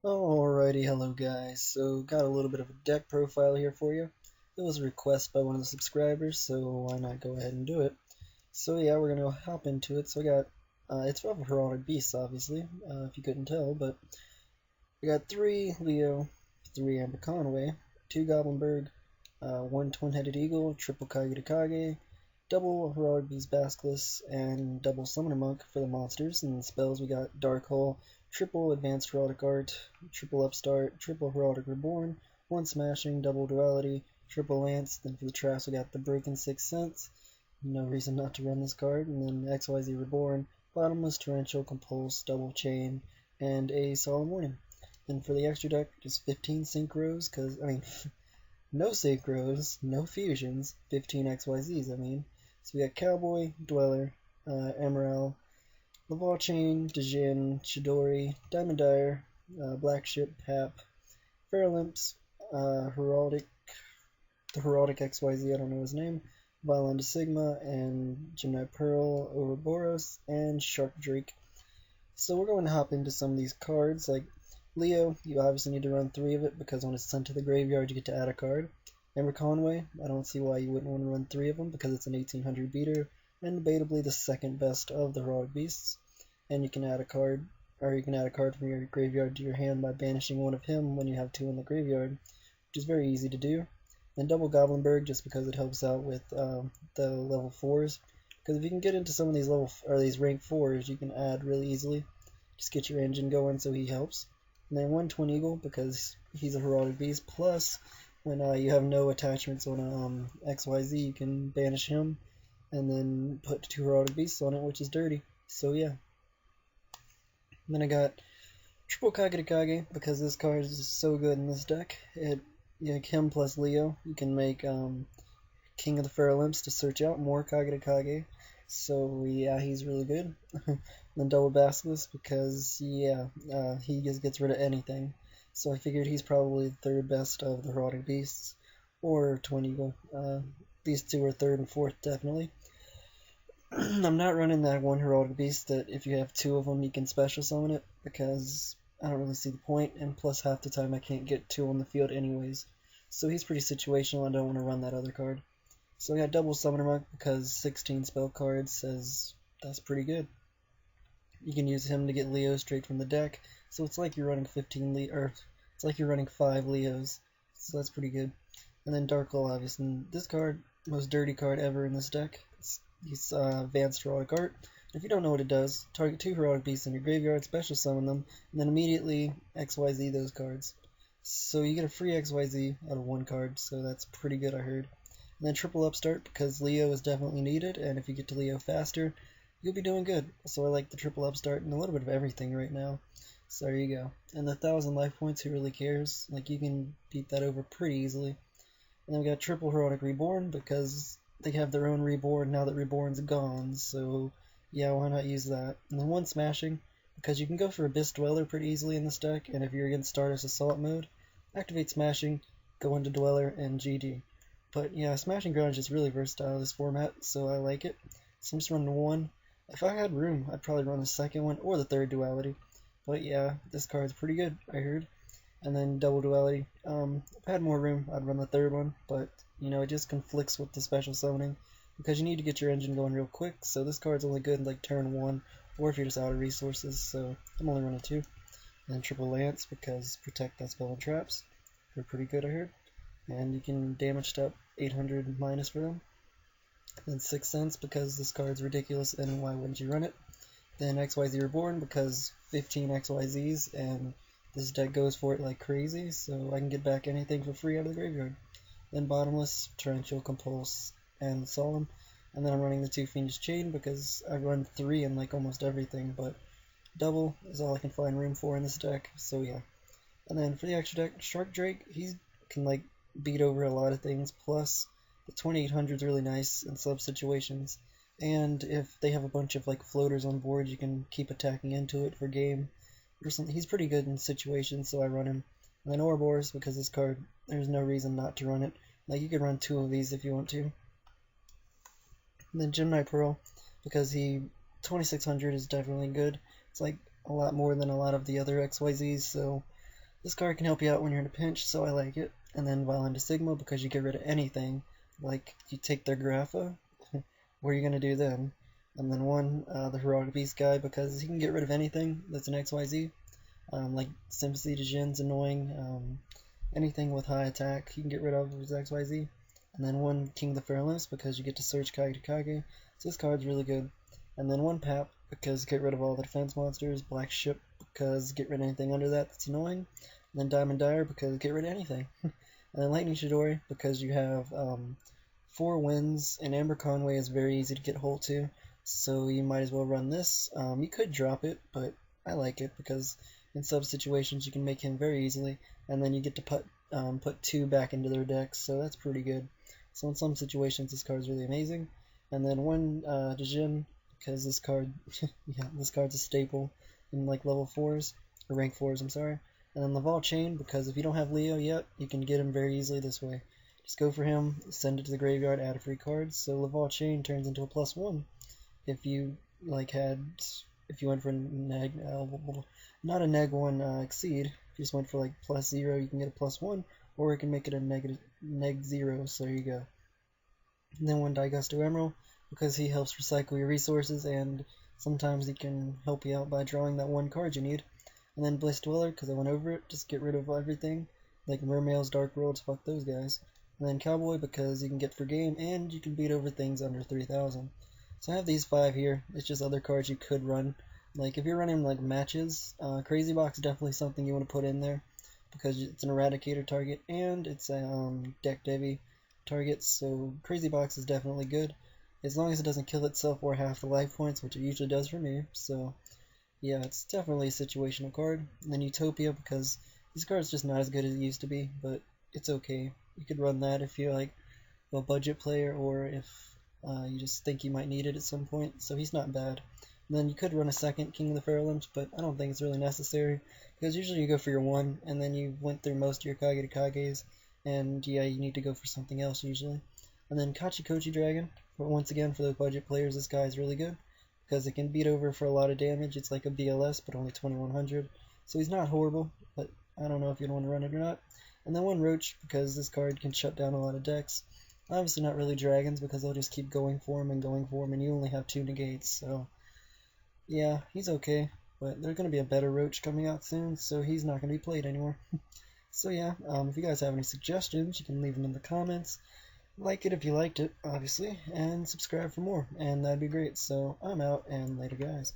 Alrighty, hello guys. So, got a little bit of a deck profile here for you. It was a request by one of the subscribers, so why not go ahead and do it. So yeah, we're gonna hop into it. So I got, it's from Heraldic Beasts, obviously, if you couldn't tell, but we got 3 Leo, 3 Amber Conway, 2 Goblinberg, 1 Twin-Headed Eagle, triple Kage to Kage, double Heraldic Beast Basilisk, and double Summoner Monk for the monsters. And the spells we got Dark Hole, triple Advanced Heraldic Art, triple Upstart, triple Heraldic Reborn, 1 Smashing, double Duality, triple Lance. Then for the traps we got the Broken Sixth Sense. No reason not to run this card. And then XYZ Reborn, Bottomless, Torrential, Compulse, Double Chain, and a Solemn Warning. And for the extra deck, just 15 Synchros, because, no Synchros, no Fusions, 15 XYZs, So we got Cowboy, Dweller, Emerald, Laval Chain, Djinn, Chidori, Diamond Dyer, Black Ship, Hap, Fairlimps, Heraldic, the Heraldic XYZ, I don't know his name, Violin to Sigma, and Gemini Pearl, Ouroboros, and Shark Drake. So we're going to hop into some of these cards. Like Leo, you obviously need to run 3 of it because when it's sent to the graveyard you get to add a card. Amber Conway, I don't see why you wouldn't want to run 3 of them because it's an 1800 beater and debatably the second best of the Heraldic Beasts. And you can add a card, or you can add a card from your graveyard to your hand by banishing one of him when you have 2 in the graveyard, which is very easy to do. And double Goblinberg just because it helps out with the level 4s. Because if you can get into some of these these rank 4s, you can add really easily. Just get your engine going so he helps. And then 1 Twin Eagle because he's a Heraldic Beast. Plus, when you have no attachments on XYZ, you can banish him and then put 2 Heraldic Beasts on it, which is dirty. So yeah. And then I got triple Kage to Kage because this card is so good in this deck. Him plus Leo, you can make King of the Fairlimps to search out more Kage to Kage. So yeah, he's really good. Then double Basilisk because he just gets rid of anything. So I figured he's probably the 3rd best of the Heraldic Beasts, or Twin Eagle. These 2 are 3rd and 4th definitely. I'm not running that 1 Heraldic Beast that if you have 2 of them you can special summon it because I don't really see the point, and plus half the time I can't get 2 on the field anyways. So he's pretty situational. I don't want to run that other card. So I got double Summoner Monk because 16 spell cards says that's pretty good. You can use him to get Leo straight from the deck, so it's like you're running 15 it's like you're running 5 Leos, so that's pretty good. And then Dark Hole, obviously, this card, most dirty card ever in this deck. He's Advanced Heraldic Art. If you don't know what it does, target 2 Heraldic Beasts in your graveyard, special summon them, and then immediately XYZ those cards. So you get a free XYZ out of 1 card, so that's pretty good, I heard. And then triple Upstart because Leo is definitely needed, and if you get to Leo faster, you'll be doing good. So I like the triple Upstart and a little bit of everything right now. So there you go. And the 1000 life points, who really cares? Like, you can beat that over pretty easily. And then we got triple Heraldic Reborn because they have their own Reborn now that Reborn's gone. So yeah, why not use that? And then 1 Smashing because you can go for Abyss Dweller pretty easily in this deck. And if you're against Stardust Assault mode, activate Smashing, go into Dweller, and GD. But yeah, Smashing Ground is just really versatile in this format, so I like it. So I'm just running 1. If I had room, I'd probably run the 2nd one or the 3rd Duality. But yeah, this card's pretty good, I heard. And then double Duality. If I had more room, I'd run the 3rd one, but it just conflicts with the special summoning because you need to get your engine going real quick. So this card's only good in like turn 1, or if you're just out of resources. So I'm only running 2. And then triple Lance because protect that spell and traps. They're pretty good, I heard. And you can damage up 800 minus for them. Then Sixth Sense because this card's ridiculous and why wouldn't you run it? Then XYZ Reborn because 15 XYZs and this deck goes for it like crazy, so I can get back anything for free out of the graveyard. Then Bottomless, Torrential, Compulse, and Solemn. And then I'm running the 2 Fiendish Chain because I run 3 in like almost everything, but double is all I can find room for in this deck, so yeah. And then for the extra deck, Shark Drake, he can like beat over a lot of things, plus the 2800 is really nice in sub situations, and if they have a bunch of like floaters on board, you can keep attacking into it for game or something. He's pretty good in situations, so I run him. And then Ouroboros because this card, there's no reason not to run it. Like, you could run 2 of these if you want to. And then Gemini Pearl because 2600 is definitely good. It's like a lot more than a lot of the other XYZs, so This card can help you out when you're in a pinch, so I like it. And then Violent Sigma, because you get rid of anything, like you take their Grapha, what are you going to do then? And then the Heraldic Beast guy, because he can get rid of anything that's an XYZ, like Sympathy to Jin's annoying, anything with high attack he can get rid of with XYZ. And then one King of the Fairlands, because you get to search Kage to Kage, so this card's really good. And then one Pap, because get rid of all the defense monsters, Black Ship, because get rid of anything under that's annoying, and then Diamond Dyer, because get rid of anything. And then Lightning Chidori, because you have 4 wins, and Amber Conway is very easy to get hold to, so you might as well run this. You could drop it, but I like it because in sub situations you can make him very easily, and then you get to put 2 back into their decks, so that's pretty good. So in some situations this card is really amazing. And then one Djinn, because this card, yeah, this card's a staple in like level 4s, or rank 4s, I'm sorry. And then Laval Chain, because if you don't have Leo yet, you can get him very easily this way. Just go for him, send it to the graveyard, add a free card, so Laval Chain turns into a +1. If you if you went for not a neg 1 exceed, if you just went for like +0, you can get a +1, or it can make it a neg 0, so there you go. And then one Daigusto Emerald, because he helps recycle your resources, and sometimes he can help you out by drawing that one card you need. And then Bliss Dweller, because I went over it, just get rid of everything, like Mermails, Dark Worlds, fuck those guys. And then Cowboy, because you can get for game, and you can beat over things under 3,000. So I have these 5 here, it's just other cards you could run. Like if you're running like matches, Crazy Box is definitely something you want to put in there, because it's an Eradicator target, and it's a deck Devi target, so Crazy Box is definitely good, as long as it doesn't kill itself or half the life points, which it usually does for me, so yeah, it's definitely a situational card. And then Utopia, because this card's just not as good as it used to be, but it's okay. You could run that if you're like a budget player, or if you just think you might need it at some point, so he's not bad. And then you could run a second King of the Fairlands, but I don't think it's really necessary, because usually you go for your 1, and then you went through most of your Kage to Kages, and yeah, you need to go for something else usually. And then Kachikochi Dragon, but once again for those budget players, this guy is really good, because it can beat over for a lot of damage. It's like a BLS, but only 2100, so he's not horrible, but I don't know if you'd want to run it or not. And then one Roach, because this card can shut down a lot of decks. Obviously not really dragons, because they'll just keep going for him, and you only have 2 negates, so yeah, he's okay, but there's going to be a better Roach coming out soon, so he's not going to be played anymore. So yeah, if you guys have any suggestions, you can leave them in the comments. Like it if you liked it, obviously, and subscribe for more, and that'd be great. So I'm out, and later guys.